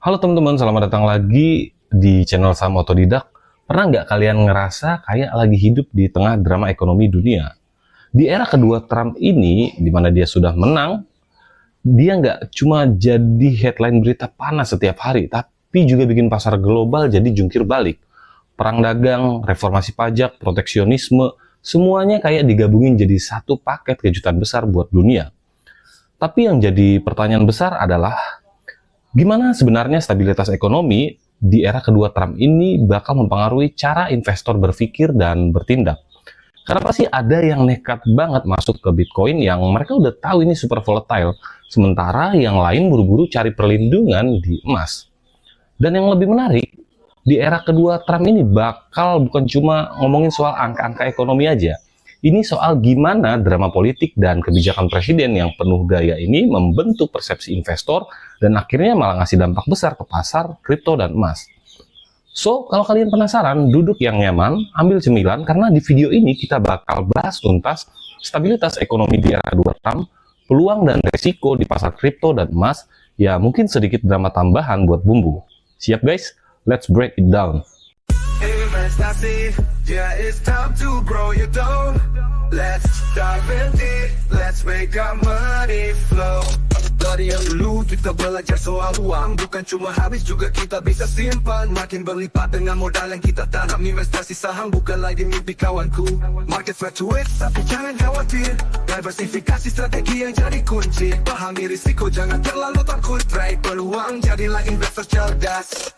Halo teman-teman, selamat datang lagi di channel Saham Otodidak. Pernah nggak kalian ngerasa kayak lagi hidup di tengah drama ekonomi dunia? Di era kedua Trump ini, di mana dia sudah menang, dia nggak cuma jadi headline berita panas setiap hari, tapi juga bikin pasar global jadi jungkir balik. Perang dagang, reformasi pajak, proteksionisme, semuanya kayak digabungin jadi satu paket kejutan besar buat dunia. Tapi yang jadi pertanyaan besar adalah, gimana sebenarnya stabilitas ekonomi di era kedua Trump ini bakal mempengaruhi cara investor berpikir dan bertindak? Karena pasti ada yang nekat banget masuk ke Bitcoin yang mereka udah tahu ini super volatile, sementara yang lain buru-buru cari perlindungan di emas. Dan yang lebih menarik, di era kedua Trump ini bakal bukan cuma ngomongin soal angka-angka ekonomi aja. Ini soal gimana drama politik dan kebijakan presiden yang penuh gaya ini membentuk persepsi investor dan akhirnya malah ngasih dampak besar ke pasar kripto dan emas. So, kalau kalian penasaran, duduk yang nyaman, ambil cemilan, karena di video ini kita bakal bahas tuntas stabilitas ekonomi di era kedua Trump, peluang dan resiko di pasar kripto dan emas, ya mungkin sedikit drama tambahan buat bumbu. Siap guys? Let's break it down. Investasi, yeah, it's time to grow your dough. Let's dive in deep, let's make our money flow. Dari yang dulu kita belajar soal uang, bukan cuma habis juga kita bisa simpan. Makin berlipat dengan modal yang kita tanam. Investasi saham bukan lagi mimpi kawanku. Market fluctuates tapi jangan khawatir. Diversifikasi strategi yang jadi kunci. Pahami risiko, jangan terlalu takut. Raih peluang, jadilah investor cerdas.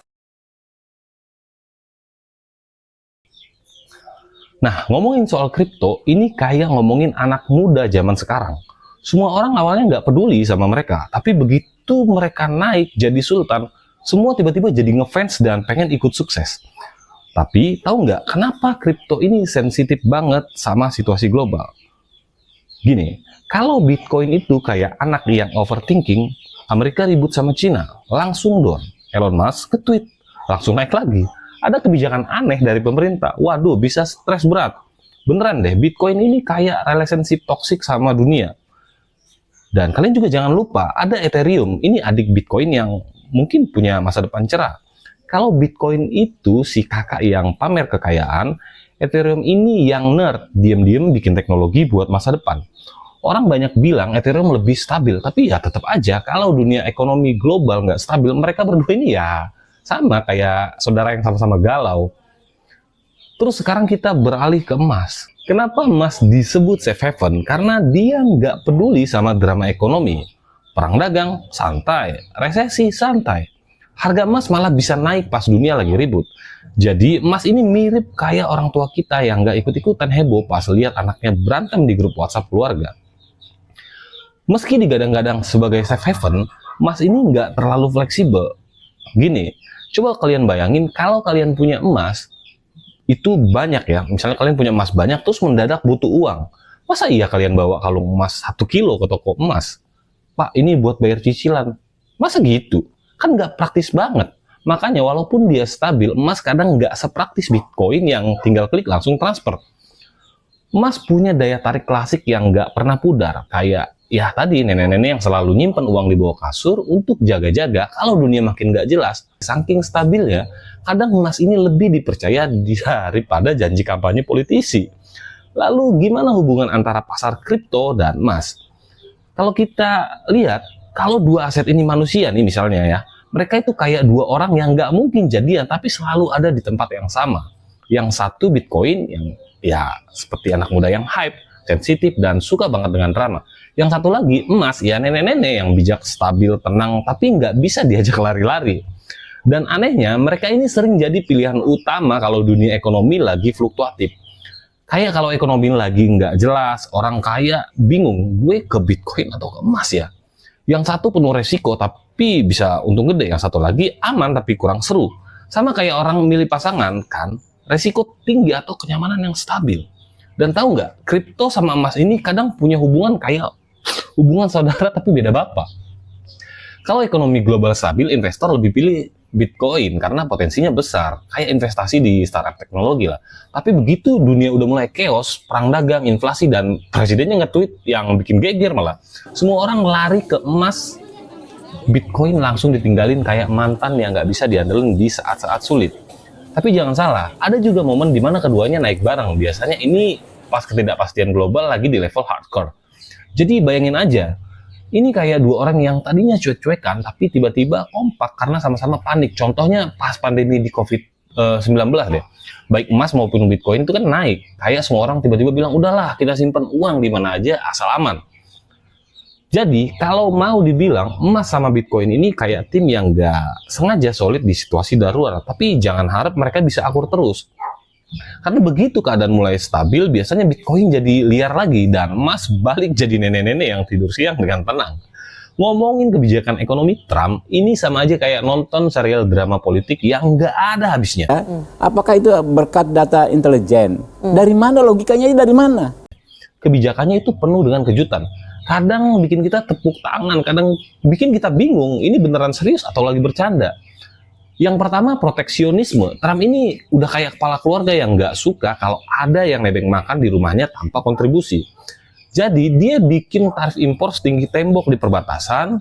Nah, ngomongin soal kripto, ini kayak ngomongin anak muda zaman sekarang. Semua orang awalnya nggak peduli sama mereka, tapi begitu mereka naik jadi sultan, semua tiba-tiba jadi ngefans dan pengen ikut sukses. Tapi tahu nggak kenapa kripto ini sensitif banget sama situasi global? Gini, kalau Bitcoin itu kayak anak yang overthinking, Amerika ribut sama Cina, langsung down. Elon Musk ke-tweet, langsung naik lagi. Ada kebijakan aneh dari pemerintah, waduh bisa stres berat. Beneran deh, Bitcoin ini kayak relationship toksik sama dunia. Dan kalian juga jangan lupa, ada Ethereum, ini adik Bitcoin yang mungkin punya masa depan cerah. Kalau Bitcoin itu si kakak yang pamer kekayaan, Ethereum ini yang nerd, diem-diem bikin teknologi buat masa depan. Orang banyak bilang Ethereum lebih stabil, tapi ya tetap aja kalau dunia ekonomi global nggak stabil, mereka berdua ini ya sama kayak saudara yang sama-sama galau. Terus sekarang kita beralih ke emas. Kenapa emas disebut safe haven? Karena dia nggak peduli sama drama ekonomi. Perang dagang, santai. Resesi, santai. Harga emas malah bisa naik pas dunia lagi ribut. Jadi emas ini mirip kayak orang tua kita yang nggak ikut-ikutan heboh pas lihat anaknya berantem di grup WhatsApp keluarga. Meski digadang-gadang sebagai safe haven, emas ini nggak terlalu fleksibel. Gini, coba kalian bayangin kalau kalian punya emas, itu banyak ya, misalnya kalian punya emas banyak terus mendadak butuh uang. Masa iya kalian bawa kalung emas 1 kilo ke toko emas? Pak, ini buat bayar cicilan. Masa gitu? Kan nggak praktis banget. Makanya walaupun dia stabil, emas kadang nggak sepraktis Bitcoin yang tinggal klik langsung transfer. Emas punya daya tarik klasik yang nggak pernah pudar, kayak ya tadi nenek-nenek yang selalu nyimpen uang di bawah kasur untuk jaga-jaga kalau dunia makin nggak jelas. Saking stabilnya, kadang emas ini lebih dipercaya daripada janji kampanye politisi. Lalu gimana hubungan antara pasar kripto dan emas? Kalau kita lihat, kalau dua aset ini manusia nih misalnya ya, mereka itu kayak dua orang yang nggak mungkin jadian tapi selalu ada di tempat yang sama. Yang satu Bitcoin yang ya seperti anak muda yang hype, sensitif dan suka banget dengan drama. Yang satu lagi emas, ya nenek-nenek yang bijak, stabil, tenang, tapi nggak bisa diajak lari-lari. Dan anehnya, mereka ini sering jadi pilihan utama kalau dunia ekonomi lagi fluktuatif. Kayak kalau ekonomi lagi nggak jelas, orang kaya bingung, gue ke Bitcoin atau ke emas ya? Yang satu penuh resiko, tapi bisa untung gede. Yang satu lagi aman, tapi kurang seru. Sama kayak orang milih pasangan, kan? Resiko tinggi atau kenyamanan yang stabil. Dan tahu nggak, kripto sama emas ini kadang punya hubungan kayak hubungan saudara tapi beda bapak. Kalau ekonomi global stabil, investor lebih pilih Bitcoin karena potensinya besar, kayak investasi di startup teknologi lah. Tapi begitu dunia udah mulai chaos, perang dagang, inflasi, dan presidennya nge-tweet yang bikin geger malah, semua orang lari ke emas Bitcoin langsung ditinggalin kayak mantan yang nggak bisa diandelin di saat-saat sulit. Tapi jangan salah, ada juga momen di mana keduanya naik bareng. Biasanya ini pas ketidakpastian global lagi di level hardcore. Jadi bayangin aja, ini kayak dua orang yang tadinya cuek-cuekan tapi tiba-tiba kompak karena sama-sama panik. Contohnya pas pandemi di COVID-19 deh. Baik emas maupun Bitcoin itu kan naik. Kayak semua orang tiba-tiba bilang, udahlah kita simpan uang di mana aja asal aman. Jadi kalau mau dibilang emas sama Bitcoin ini kayak tim yang nggak sengaja solid di situasi darurat. Tapi jangan harap mereka bisa akur terus. Karena begitu keadaan mulai stabil, biasanya Bitcoin jadi liar lagi dan emas balik jadi nenek-nenek yang tidur siang dengan tenang. Ngomongin kebijakan ekonomi Trump, ini sama aja kayak nonton serial drama politik yang nggak ada habisnya. Apakah itu berkat data intelijen? Dari mana logikanya? Dari mana? Kebijakannya itu penuh dengan kejutan. Kadang bikin kita tepuk tangan, kadang bikin kita bingung, ini beneran serius atau lagi bercanda. Yang pertama, proteksionisme. Trump ini udah kayak kepala keluarga yang nggak suka kalau ada yang nebeng makan di rumahnya tanpa kontribusi. Jadi dia bikin tarif impor setinggi tembok di perbatasan.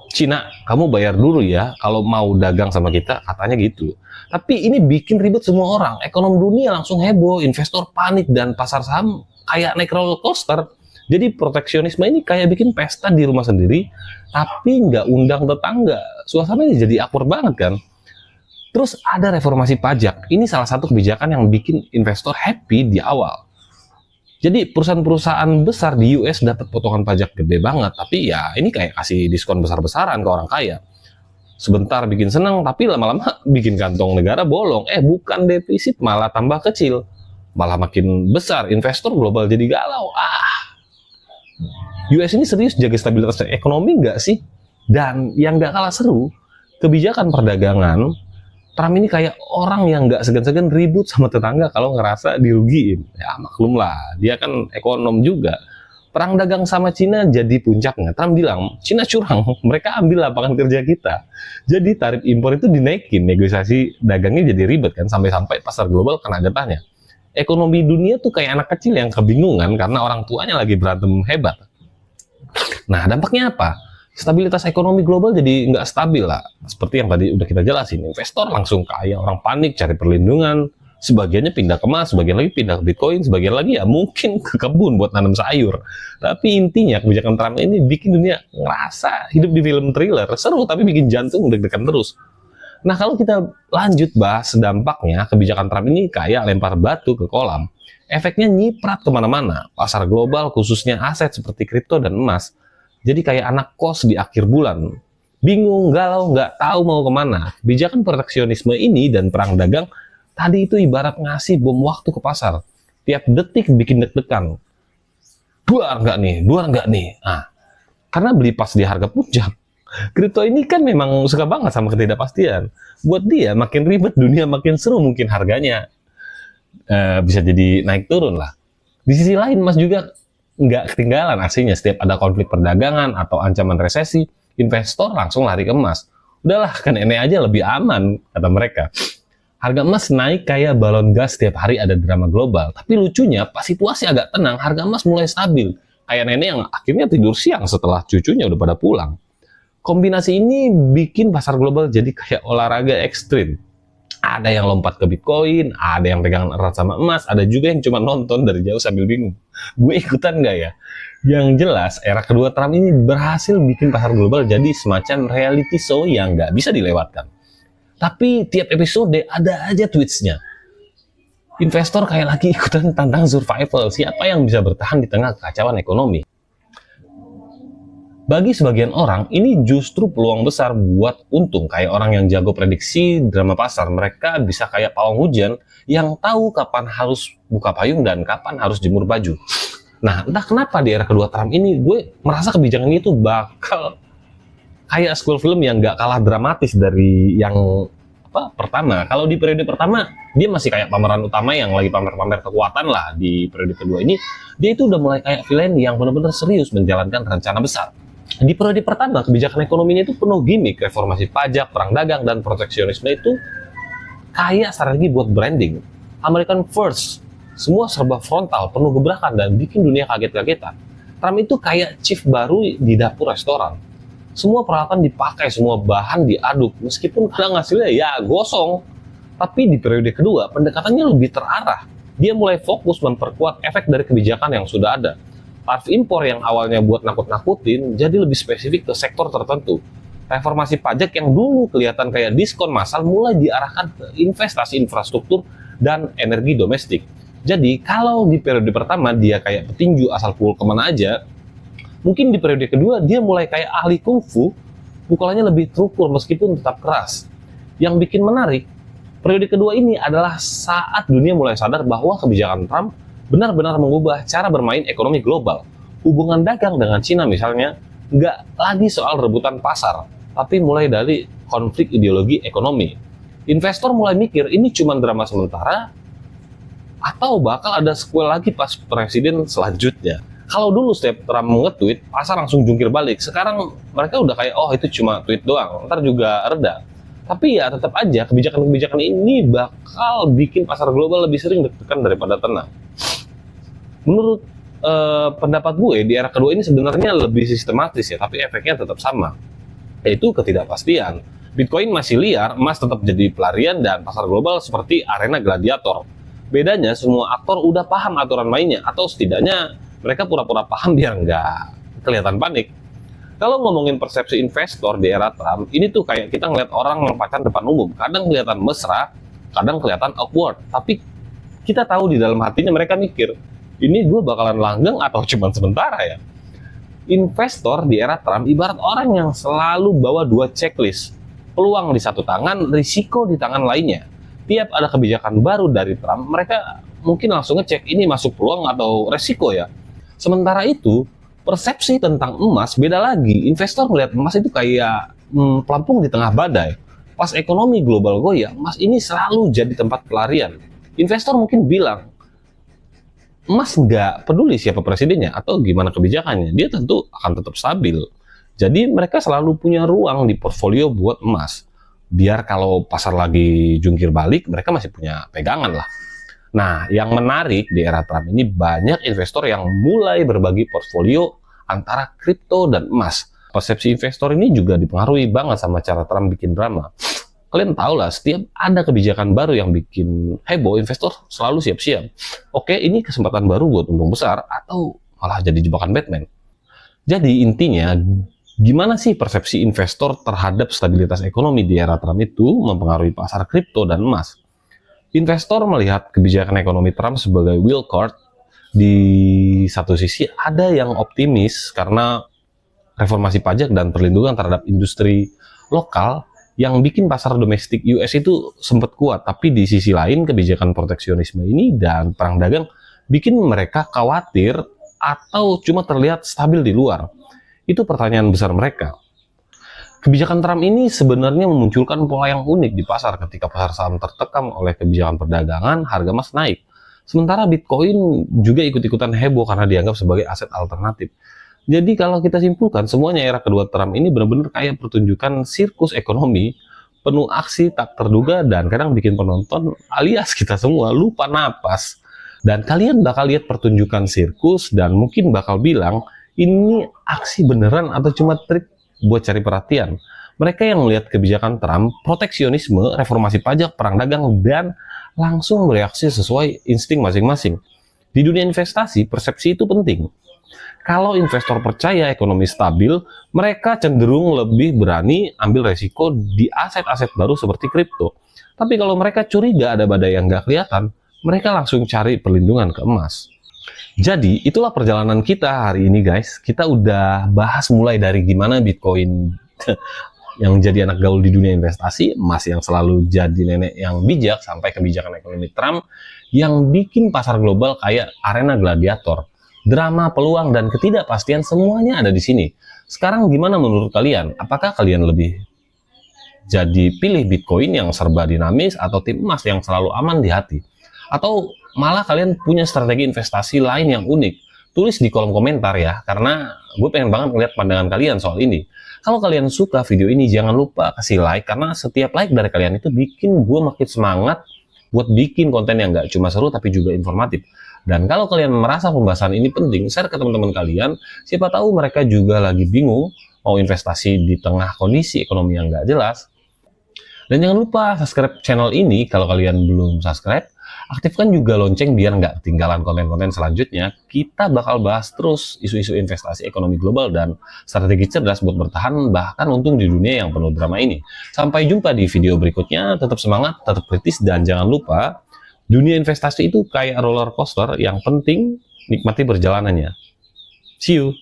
Cina, kamu bayar dulu ya kalau mau dagang sama kita, katanya gitu. Tapi ini bikin ribet semua orang. Ekonomi dunia langsung heboh, investor panik, dan pasar saham kayak naik roller coaster. Jadi proteksionisme ini kayak bikin pesta di rumah sendiri, tapi nggak undang tetangga. Suasananya jadi akur banget kan. Terus ada reformasi pajak. Ini salah satu kebijakan yang bikin investor happy di awal. Jadi perusahaan-perusahaan besar di US dapat potongan pajak gede banget, tapi ya ini kayak kasih diskon besar-besaran ke orang kaya. Sebentar bikin senang, tapi lama-lama bikin kantong negara bolong. Bukan defisit, malah tambah kecil. Malah makin besar, investor global jadi galau. US ini serius jaga stabilitas ekonomi nggak sih? Dan yang nggak kalah seru, kebijakan perdagangan, Trump ini kayak orang yang nggak segan-segan ribut sama tetangga kalau ngerasa dirugiin. Ya maklum lah, dia kan ekonom juga. Perang dagang sama Cina jadi puncaknya. Trump bilang, Cina curang, mereka ambil lapangan kerja kita. Jadi tarif impor itu dinaikin, negosiasi dagangnya jadi ribet kan, sampai-sampai pasar global kena getahnya. Ekonomi dunia tuh kayak anak kecil yang kebingungan karena orang tuanya lagi berantem hebat. Nah, dampaknya apa? Stabilitas ekonomi global jadi nggak stabil lah. Seperti yang tadi udah kita jelasin, investor langsung kaya, orang panik cari perlindungan, sebagiannya pindah ke emas, sebagian lagi pindah ke Bitcoin, sebagian lagi ya mungkin ke kebun buat nanam sayur. Tapi intinya kebijakan Trump ini bikin dunia ngerasa hidup di film thriller, seru tapi bikin jantung deg-degan terus. Nah, kalau kita lanjut bahas dampaknya, kebijakan Trump ini kayak lempar batu ke kolam. Efeknya nyiprat kemana-mana. Pasar global, khususnya aset seperti kripto dan emas, jadi kayak anak kos di akhir bulan. Bingung, galau, nggak tahu mau kemana. Kebijakan proteksionisme ini dan perang dagang, tadi itu ibarat ngasih bom waktu ke pasar. Tiap detik bikin deg-degan. Duar nggak nih? Nah, karena beli pas di harga puncak. Kripto ini kan memang suka banget sama ketidakpastian. Buat dia makin ribet, dunia makin seru, mungkin harganya bisa jadi naik turun lah. Di sisi lain, emas juga nggak ketinggalan aksinya. Setiap ada konflik perdagangan atau ancaman resesi, investor langsung lari ke emas. Udahlah, kan nenek aja lebih aman, kata mereka. Harga emas naik kayak balon gas, setiap hari ada drama global. Tapi lucunya, pas situasi agak tenang, harga emas mulai stabil. Kayak nenek yang akhirnya tidur siang setelah cucunya udah pada pulang. Kombinasi ini bikin pasar global jadi kayak olahraga ekstrim. Ada yang lompat ke Bitcoin, ada yang pegangan erat sama emas, ada juga yang cuma nonton dari jauh sambil bingung. Gue ikutan nggak ya? Yang jelas, era kedua Trump ini berhasil bikin pasar global jadi semacam reality show yang nggak bisa dilewatkan. Tapi tiap episode ada aja twistnya. Investor kayak lagi ikutan tantang survival, siapa yang bisa bertahan di tengah kekacauan ekonomi. Bagi sebagian orang, ini justru peluang besar buat untung. Kayak orang yang jago prediksi drama pasar, mereka bisa kayak pawang hujan yang tahu kapan harus buka payung dan kapan harus jemur baju. Nah, entah kenapa di era kedua Trump ini, gue merasa kebijakannya itu bakal kayak sequel film yang gak kalah dramatis dari yang pertama. Kalau di periode pertama, dia masih kayak pemeran utama yang lagi pamer-pamer kekuatan lah. Di periode kedua ini, dia itu udah mulai kayak villain yang benar-benar serius menjalankan rencana besar. Di periode pertama, kebijakan ekonominya itu penuh gimmick, reformasi pajak, perang dagang, dan proteksionisme itu kayak strategi buat branding. American First, semua serba frontal, penuh gebrakan, dan bikin dunia kaget-kagetan. Trump itu kayak chief baru di dapur restoran. Semua peralatan dipakai, semua bahan diaduk, meskipun kadang hasilnya ya gosong. Tapi di periode kedua, pendekatannya lebih terarah. Dia mulai fokus memperkuat efek dari kebijakan yang sudah ada. Tarif impor yang awalnya buat nakut-nakutin, jadi lebih spesifik ke sektor tertentu. Reformasi pajak yang dulu kelihatan kayak diskon massal mulai diarahkan ke investasi infrastruktur dan energi domestik. Jadi kalau di periode pertama dia kayak petinju asal pukul kemana aja, mungkin di periode kedua dia mulai kayak ahli kungfu, pukulannya lebih terukur meskipun tetap keras. Yang bikin menarik, periode kedua ini adalah saat dunia mulai sadar bahwa kebijakan Trump benar-benar mengubah cara bermain ekonomi global. Hubungan dagang dengan Cina misalnya, nggak lagi soal rebutan pasar, tapi mulai dari konflik ideologi ekonomi. Investor mulai mikir ini cuma drama sementara, atau bakal ada sequel lagi pas presiden selanjutnya. Kalau dulu setiap Trump nge-tweet, pasar langsung jungkir balik. Sekarang mereka udah kayak, oh itu cuma tweet doang, ntar juga reda. Tapi ya tetap aja kebijakan-kebijakan ini bakal bikin pasar global lebih sering deg-degan daripada tenang. Menurut pendapat gue, di era kedua ini sebenarnya lebih sistematis ya, tapi efeknya tetap sama, yaitu ketidakpastian. Bitcoin masih liar, emas tetap jadi pelarian, dan pasar global seperti arena gladiator. Bedanya semua aktor udah paham aturan mainnya, atau setidaknya mereka pura-pura paham biar nggak kelihatan panik. Kalau ngomongin persepsi investor di era Trump, ini tuh kayak kita ngeliat orang yang pacaran depan umum. Kadang kelihatan mesra, kadang kelihatan awkward. Tapi kita tahu di dalam hatinya mereka mikir, ini gue bakalan langgeng atau cuma sementara ya? Investor di era Trump ibarat orang yang selalu bawa dua checklist. Peluang di satu tangan, risiko di tangan lainnya. Tiap ada kebijakan baru dari Trump, mereka mungkin langsung ngecek ini masuk peluang atau resiko ya. Sementara itu, persepsi tentang emas beda lagi. Investor melihat emas itu kayak pelampung di tengah badai. Pas ekonomi global goyah, emas ini selalu jadi tempat pelarian. Investor mungkin bilang, emas nggak peduli siapa presidennya atau gimana kebijakannya, dia tentu akan tetap stabil. Jadi mereka selalu punya ruang di portfolio buat emas. Biar kalau pasar lagi jungkir balik, mereka masih punya pegangan lah. Nah, yang menarik di era Trump ini banyak investor yang mulai berbagi portfolio antara kripto dan emas. Persepsi investor ini juga dipengaruhi banget sama cara Trump bikin drama. Kalian tahu lah, setiap ada kebijakan baru yang bikin heboh, investor selalu siap-siap. Oke, ini kesempatan baru buat untung besar atau malah jadi jebakan Batman. Jadi intinya, gimana sih persepsi investor terhadap stabilitas ekonomi di era Trump itu mempengaruhi pasar kripto dan emas? Investor melihat kebijakan ekonomi Trump sebagai wild card. Di satu sisi ada yang optimis karena reformasi pajak dan perlindungan terhadap industri lokal yang bikin pasar domestik US itu sempat kuat. Tapi di sisi lain kebijakan proteksionisme ini dan perang dagang bikin mereka khawatir atau cuma terlihat stabil di luar. Itu pertanyaan besar mereka. Kebijakan Trump ini sebenarnya memunculkan pola yang unik di pasar. Ketika pasar saham tertekan oleh kebijakan perdagangan, harga emas naik. Sementara Bitcoin juga ikut-ikutan heboh karena dianggap sebagai aset alternatif. Jadi kalau kita simpulkan, semuanya era kedua Trump ini benar-benar kayak pertunjukan sirkus ekonomi, penuh aksi tak terduga dan kadang bikin penonton alias kita semua lupa napas. Dan kalian bakal lihat pertunjukan sirkus dan mungkin bakal bilang, ini aksi beneran atau cuma trik buat cari perhatian. Mereka yang melihat kebijakan Trump, proteksionisme, reformasi pajak, perang dagang, dan langsung bereaksi sesuai insting masing-masing. Di dunia investasi, persepsi itu penting. Kalau investor percaya ekonomi stabil, mereka cenderung lebih berani ambil resiko di aset-aset baru seperti kripto. Tapi kalau mereka curiga ada badai yang nggak kelihatan, mereka langsung cari perlindungan ke emas. Jadi, itulah perjalanan kita hari ini guys. Kita udah bahas mulai dari gimana Bitcoin yang jadi anak gaul di dunia investasi, emas yang selalu jadi nenek yang bijak, sampai kebijakan ekonomi Trump yang bikin pasar global kayak arena gladiator. Drama, peluang, dan ketidakpastian semuanya ada di sini. Sekarang gimana menurut kalian? Apakah kalian lebih jadi pilih Bitcoin yang serba dinamis atau tim emas yang selalu aman di hati? Atau malah kalian punya strategi investasi lain yang unik? Tulis di kolom komentar ya, karena gue pengen banget ngeliat pandangan kalian soal ini. Kalau kalian suka video ini, jangan lupa kasih like, karena setiap like dari kalian itu bikin gue makin semangat buat bikin konten yang gak cuma seru tapi juga informatif. Dan kalau kalian merasa pembahasan ini penting, share ke teman-teman kalian. Siapa tahu mereka juga lagi bingung mau investasi di tengah kondisi ekonomi yang nggak jelas. Dan jangan lupa subscribe channel ini kalau kalian belum subscribe. Aktifkan juga lonceng biar nggak ketinggalan konten-konten selanjutnya. Kita bakal bahas terus isu-isu investasi ekonomi global dan strategi cerdas buat bertahan bahkan untung di dunia yang penuh drama ini. Sampai jumpa di video berikutnya. Tetap semangat, tetap kritis, dan jangan lupa dunia investasi itu kayak roller coaster, yang penting nikmati perjalanannya. See you!